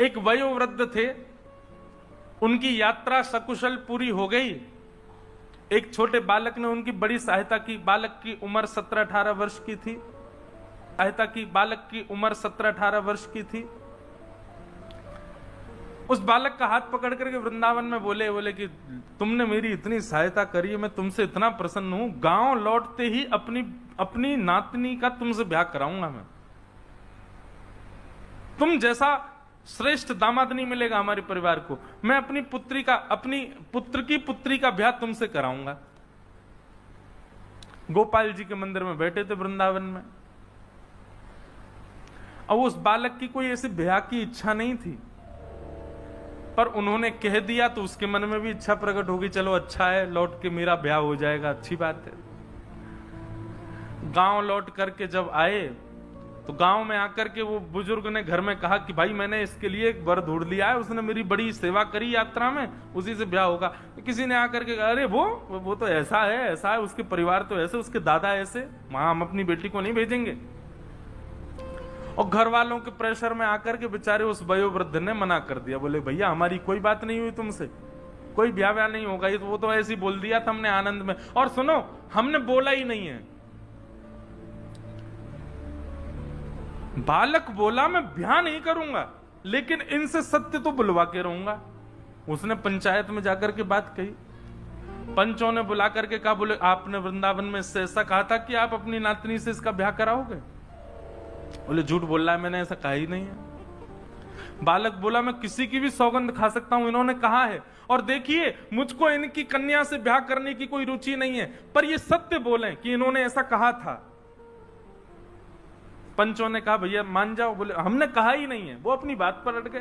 एक वयोवृद्ध थे, उनकी यात्रा सकुशल पूरी हो गई। एक छोटे बालक ने उनकी बड़ी सहायता की। बालक की उम्र 17-18 वर्ष की थी। बालक की उम्र 17-18 वर्ष की थी। उस बालक का हाथ पकड़ करके वृंदावन में बोले कि तुमने मेरी इतनी सहायता करी है, मैं तुमसे इतना प्रसन्न हूं, गांव लौटते ही अपनी नातनी का तुमसे ब्याह कराऊंगा मैं। तुम जैसा श्रेष्ठ दामाद नहीं मिलेगा हमारे परिवार को। मैं अपनी पुत्र की पुत्री का ब्याह तुमसे कराऊंगा। गोपाल जी के मंदिर में बैठे थे वृंदावन में। अब उस बालक की कोई ऐसी ब्याह की इच्छा नहीं थी, पर उन्होंने कह दिया तो उसके मन में भी इच्छा प्रकट होगी, चलो अच्छा है, लौट के मेरा ब्याह हो जाएगा, अच्छी बात है। गांव लौट करके जब आए तो गांव में आकर के वो बुजुर्ग ने घर में कहा कि भाई मैंने इसके लिए एक वर ढूंढ लिया है, उसने मेरी बड़ी सेवा करी यात्रा में, उसी से ब्याह होगा। किसी ने आकर के कहा, अरे वो तो ऐसा है, उसके परिवार तो ऐसे, उसके दादा ऐसे, वहां हम अपनी बेटी को नहीं भेजेंगे। और घर वालों के प्रेशर में आकर के बेचारे उस वयोवृद्ध ने मना कर दिया। बोले भैया हमारी कोई बात नहीं हुई तुमसे, कोई ब्याह नहीं होगा, ये तो वो तो ऐसे ही बोल दिया था हमने आनंद में। और सुनो, हमने बोला ही नहीं है। बालक बोला मैं ब्याह नहीं करूंगा, लेकिन इनसे सत्य तो बुलवा के रहूंगा। उसने पंचायत में जाकर के बात कही। पंचों ने बुला करके कहा, बोले आपने वृंदावन में इससे ऐसा कहा था कि आप अपनी नातनी से इसका ब्याह कराओगे? बोले झूठ बोल रहा है, मैंने ऐसा कहा ही नहीं है। बालक बोला मैं किसी की भी सौगंध खा सकता हूं, इन्होंने कहा है। और देखिए मुझको इनकी कन्या से ब्याह करने की कोई रुचि नहीं है, पर ये सत्य बोले कि इन्होंने ऐसा कहा था। पंचों ने कहा भैया मान जाओ। बोले हमने कहा ही नहीं है। वो अपनी बात पर अड़ गए।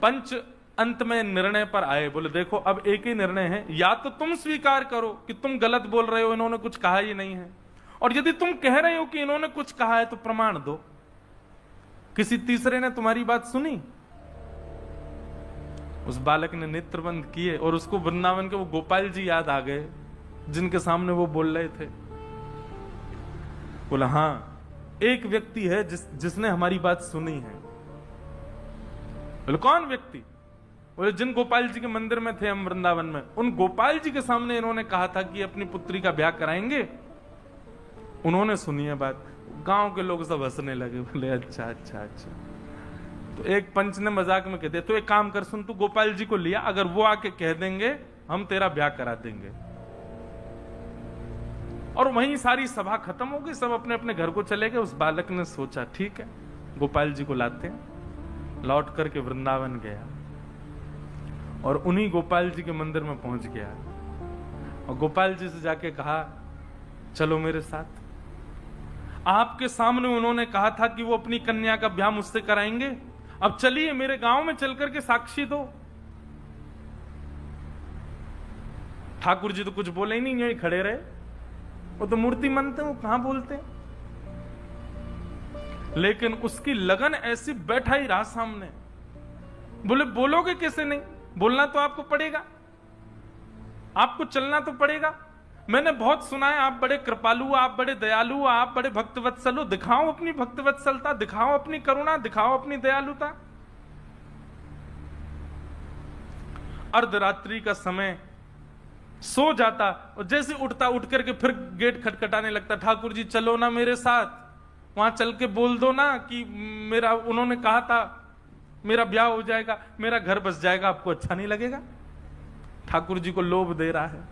पंच अंत में निर्णय पर आए। बोले देखो अब एक ही निर्णय है, या तो तुम स्वीकार करो कि तुम गलत बोल रहे हो, इन्होंने कुछ कहा ही नहीं है, और यदि तुम कह रहे हो कि इन्होंने कुछ कहा है तो प्रमाण दो। किसी तीसरे ने तुम्हारी बात सुनी? उस बालक ने नेत्र बंद किए और उसको वृंदावन के वो गोपाल जी याद आ गए जिनके सामने वो बोल रहे थे। बोला हाँ, एक व्यक्ति है जिसने हमारी बात सुनी है। बोले कौन व्यक्ति? बोले जिन गोपाल जी के मंदिर में थे हम वृंदावन में, उन गोपाल जी के सामने इन्होंने कहा था कि अपनी पुत्री का ब्याह कराएंगे। उन्होंने सुनी है बात। गांव के लोग सब हंसने लगे। बोले अच्छा अच्छा अच्छा। तो एक पंच ने मजाक में कहते, तो एक काम कर, सुन तू गोपाल जी को लिया, अगर वो आके कह देंगे हम तेरा ब्याह करा देंगे। और वहीं सारी सभा खत्म हो गई, सब अपने अपने घर को चले गए। उस बालक ने सोचा ठीक है गोपाल जी को लाते हैं। लौट करके वृंदावन गया और उन्हीं गोपाल जी के मंदिर में पहुंच गया और गोपाल जी से जाके कहा चलो मेरे साथ। आपके सामने उन्होंने कहा था कि वो अपनी कन्या का ब्याह मुझसे कराएंगे, अब चलिए मेरे गांव में चल करके साक्षी दो। ठाकुर जी तो कुछ बोले ही नहीं, यहीं खड़े रहे। वो तो मूर्ति मानते हैं, वो कहां बोलते हैं। लेकिन उसकी लगन ऐसी बैठा ही रहा सामने। बोले बोलोगे कैसे नहीं? बोलना तो आपको पड़ेगा, आपको चलना तो पड़ेगा। मैंने बहुत सुना है आप बड़े कृपालु, आप बड़े दयालु, आप बड़े भक्तवत्सल हो। दिखाओ अपनी भक्तवत्सलता, दिखाओ अपनी करुणा, दिखाओ अपनी दयालुता। अर्धरात्रि का समय, सो जाता और जैसे उठता, उठ करके फिर गेट खटखटाने लगता। ठाकुर जी चलो ना मेरे साथ, वहां चल के बोल दो ना कि मेरा, उन्होंने कहा था मेरा ब्याह हो जाएगा, मेरा घर बस जाएगा, आपको अच्छा नहीं लगेगा? ठाकुर जी को लोभ दे रहा है।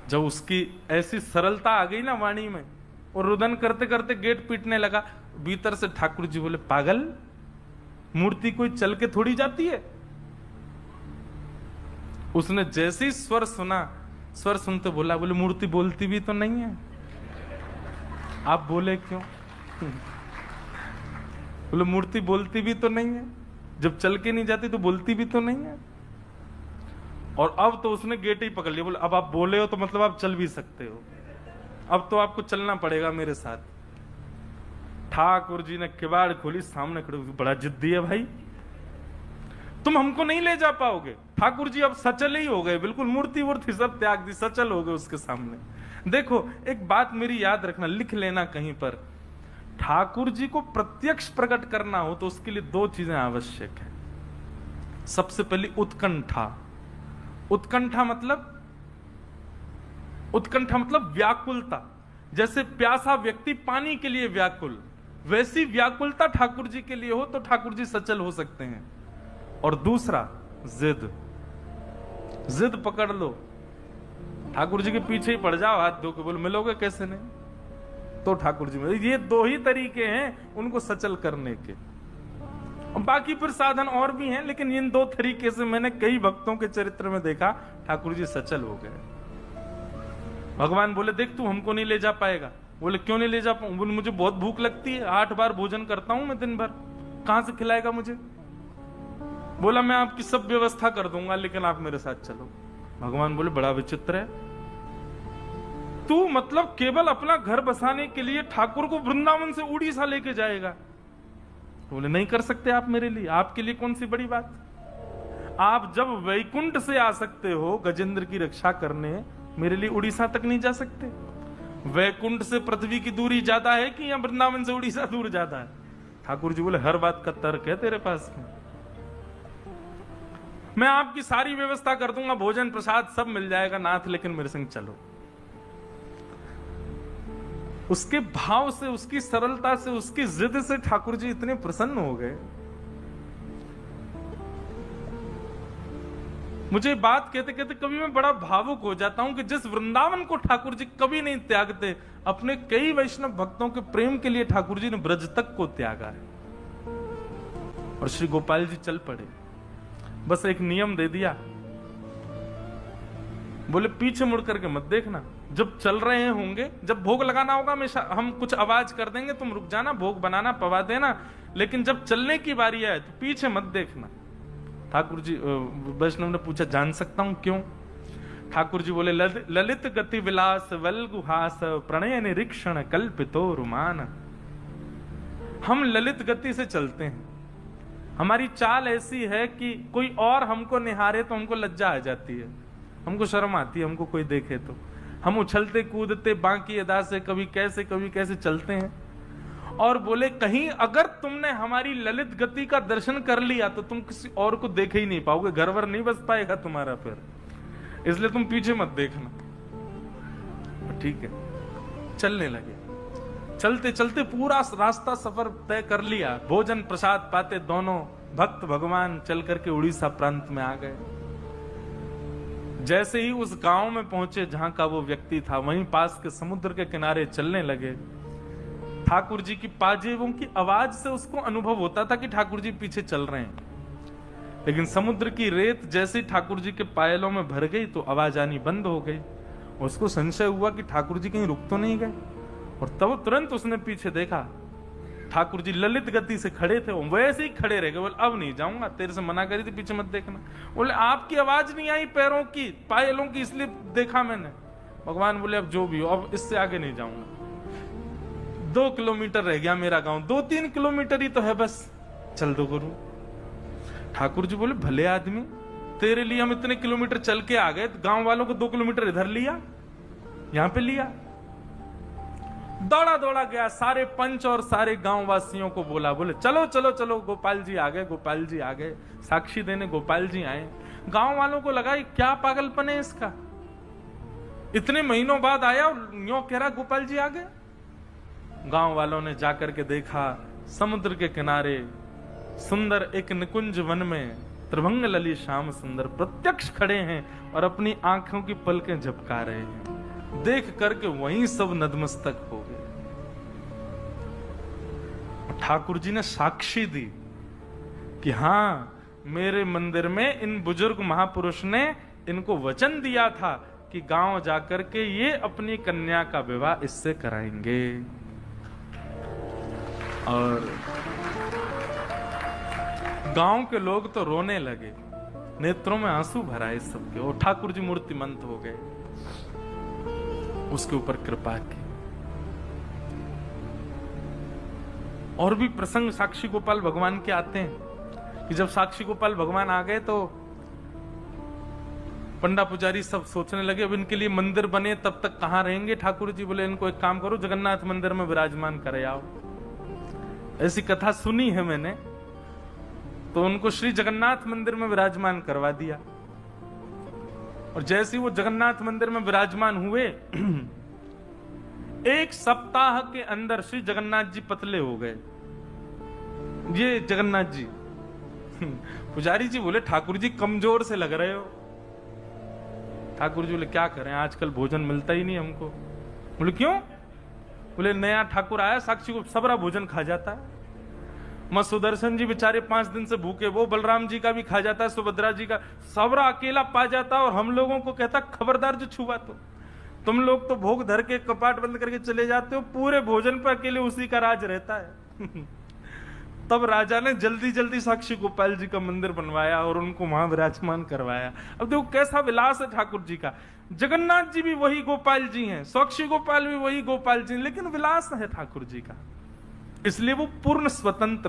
जब उसकी ऐसी सरलता आ गई ना वाणी में, और रुदन करते करते गेट पीटने लगा, भीतर से ठाकुर जी बोले पागल, मूर्ति कोई चल के थोड़ी जाती है। उसने जैसे ही स्वर सुना, स्वर सुनते बोला, बोले मूर्ति बोलती भी तो नहीं है, आप बोले क्यों? बोले मूर्ति बोलती भी तो नहीं है, जब चल के नहीं जाती तो बोलती भी तो नहीं है। और अब तो उसने गेट ही पकड़ लिया। बोले अब आप बोले हो तो मतलब आप चल भी सकते हो, अब तो आपको चलना पड़ेगा मेरे साथ। ठाकुर जी ने किवाड़ खोली, सामने खड़े, बड़ा जिद्दी है भाई, तुम हमको नहीं ले जा पाओगे। ठाकुर जी अब सचल ही हो गए, बिल्कुल मूर्ति वूर्ति सब त्याग दी, सचल हो गए उसके सामने। देखो एक बात मेरी याद रखना, लिख लेना कहीं पर, ठाकुर जी को प्रत्यक्ष प्रकट करना हो तो उसके लिए दो चीजें आवश्यक है। सबसे पहली उत्कंठा। उत्कंठा मतलब व्याकुलता। जैसे प्यासा व्यक्ति पानी के लिए व्याकुल, वैसी व्याकुलता ठाकुर जी के लिए हो तो ठाकुर जी सचल हो सकते हैं। और दूसरा जिद पकड़ लो, ठाकुर जी के पीछे ही पड़ जाओ, हाथ धो के बोलो मिलोगे कैसे नहीं, तो ठाकुर जी मिले। ये दो ही तरीके हैं उनको सचल करने के। बाकी फिर साधन और भी हैं, लेकिन इन दो तरीके से मैंने कई भक्तों के चरित्र में देखा ठाकुर जी सचल हो गए। भगवान बोले देख तू हमको नहीं ले जा पाएगा। बोले क्यों नहीं ले जा पाऊं? बोले मुझे बहुत भूख लगती है, 8 बार भोजन करता हूं मैं दिन भर, कहां से खिलाएगा मुझे? बोला मैं आपकी सब व्यवस्था कर दूंगा, लेकिन आप मेरे साथ चलो। भगवान बोले बड़ा विचित्र है तू, मतलब केवल अपना घर बसाने के लिए ठाकुर को वृंदावन से उड़ीसा लेके जाएगा? बोले नहीं कर सकते आप मेरे लिए, आपके लिए कौन सी बड़ी बात। आप जब वैकुंठ से आ सकते हो गजेंद्र की रक्षा करने, मेरे लिए उड़ीसा तक नहीं जा सकते? वैकुंठ से पृथ्वी की दूरी ज्यादा है कि या वृंदावन से उड़ीसा दूर ज्यादा है? ठाकुर जी बोले हर बात का तर्क है तेरे पास में, मैं आपकी सारी व्यवस्था कर दूंगा, भोजन प्रसाद सब मिल जाएगा नाथ, लेकिन मेरे संग चलो। उसके भाव से, उसकी सरलता से, उसकी जिद से ठाकुर जी इतने प्रसन्न हो गए। मुझे बात कहते कहते कभी मैं बड़ा भावुक हो जाता हूं कि जिस वृंदावन को ठाकुर जी कभी नहीं त्यागते, अपने कई वैष्णव भक्तों के प्रेम के लिए ठाकुर जी ने ब्रज तक को त्यागा है। और श्री गोपाल जी चल पड़े, बस एक नियम दे दिया, बोले पीछे मुड़ करके मत देखना, जब चल रहे होंगे, जब भोग लगाना होगा हम कुछ आवाज कर देंगे, तुम रुक जाना, भोग बनाना पवा देना, लेकिन जब चलने की बारी आए तो पीछे मत देखना। ठाकुर जी, वैष्णव ने पूछा जान सकता हूं क्यों? ठाकुर जी बोले ललित गति विलास वल्गुहास प्रणय निरीक्षण कल्पितो रुमान। हम ललित गति से चलते हैं, हमारी चाल ऐसी है कि कोई और हमको निहारे तो हमको लज्जा आ जाती है, हमको शर्म आती है, हमको कोई देखे तो। हम उछलते कूदते बाकी अदा से कभी कैसे चलते हैं। और बोले कहीं अगर तुमने हमारी ललित गति का दर्शन कर लिया तो तुम किसी और को देख ही नहीं पाओगे, घर वर नहीं बस पाएगा तुम्हारा फिर, इसलिए तुम पीछे मत देखना। ठीक है, चलने लगे। चलते चलते पूरा रास्ता सफर तय कर लिया, भोजन प्रसाद पाते दोनों भक्त भगवान चल करके उड़ीसा प्रांत में आ गए। जैसे ही उस गांव में पहुंचे जहां का वो व्यक्ति था, वहीं पास के समुद्र के किनारे चलने लगे। ठाकुर जी की पाजेबों की आवाज से उसको अनुभव होता था कि ठाकुर जी पीछे चल रहे हैं, लेकिन समुद्र की रेत जैसे ठाकुर जी के पायलों में भर गई तो आवाज आनी बंद हो गई। उसको संशय हुआ कि ठाकुर जी कहीं रुक तो नहीं गए, और तब तुरंत उसने पीछे देखा, ठाकुर जी ललित गति से खड़े थे, वैसे ही खड़े रह गए। बोले अब नहीं जाऊंगा, तेरे से मना करी थी पीछे मत देखना। बोले आपकी आवाज नहीं आई पैरों की, पायलों की, इसलिए देखा मैंने। भगवान बोले अब जो भी हो, अब इससे आगे नहीं जाऊंगा। 2 किलोमीटर रह गया मेरा गांव, 2-3 किलोमीटर ही तो है बस, चल दो गुरु। ठाकुर जी बोले भले आदमी, तेरे लिए हम इतने किलोमीटर चल के आ गए, गांव वालों को 2 किलोमीटर इधर लिया, यहां पे लिया। दौड़ा दौड़ा गया, सारे पंच और सारे गांव वासियों को बोला, बोले चलो चलो चलो, गोपाल जी आ गए, गोपाल जी आ गए, साक्षी देने गोपाल जी आए। गांव वालों को लगा क्या पागलपन है इसका, इतने महीनों बाद आया और यूं कह रहा गोपाल जी आ गए। गांव वालों ने जाकर के देखा, समुद्र के किनारे सुंदर एक निकुंज वन में त्रिभंग लली श्याम सुंदर प्रत्यक्ष खड़े हैं और अपनी आंखों की पलकें झपका रहे हैं। देख करके वहीं सब नतमस्तक हो गए। ठाकुर जी ने साक्षी दी कि हाँ, मेरे मंदिर में इन बुजुर्ग महापुरुष ने इनको वचन दिया था कि गांव जाकर के ये अपनी कन्या का विवाह इससे कराएंगे। और गांव के लोग तो रोने लगे, नेत्रों में आंसू भरा है सबके, और ठाकुर जी मूर्तिमंत हो गए, उसके ऊपर कृपा की। और भी प्रसंग साक्षी गोपाल भगवान के आते हैं कि जब साक्षी गोपाल भगवान आ गए तो पंडा पुजारी सब सोचने लगे अब इनके लिए मंदिर बने तब तक कहां रहेंगे। ठाकुर जी बोले इनको एक काम करो, जगन्नाथ मंदिर में विराजमान करे आओ। ऐसी कथा सुनी है मैंने। तो उनको श्री जगन्नाथ मंदिर में विराजमान करवा दिया, और जैसे ही वो जगन्नाथ मंदिर में विराजमान हुए, एक सप्ताह के अंदर श्री जगन्नाथ जी पतले हो गए। ये जगन्नाथ जी पुजारी जी बोले, ठाकुर जी कमजोर से लग रहे हो। ठाकुर जी बोले, क्या करें, आजकल भोजन मिलता ही नहीं हमको। बोले क्यों? बोले नया ठाकुर आया, साक्षी को सबरा भोजन खा जाता है। मां सुदर्शन जी बेचारे 5 दिन से भूखे, वो बलराम जी का भी खा जाता है, सुभद्रा जी का, सबरा अकेला पा जाता है, और हम लोगों को कहता खबरदार जो छुआ तो। तुम लोग तो भोग धर के कपाट बंद करके चले जाते हो, पूरे भोजन पर अकेले उसी का राज रहता है। तब राजा ने जल्दी जल्दी साक्षी गोपाल जी का मंदिर बनवाया और उनको वहां विराजमान करवाया। अब देखो कैसा विलास है ठाकुर जी का। जगन्नाथ जी भी वही गोपाल जी हैं, साक्षी गोपाल भी वही गोपाल जी, लेकिन विलास है ठाकुर जी का, इसलिए वो पूर्ण स्वतंत्र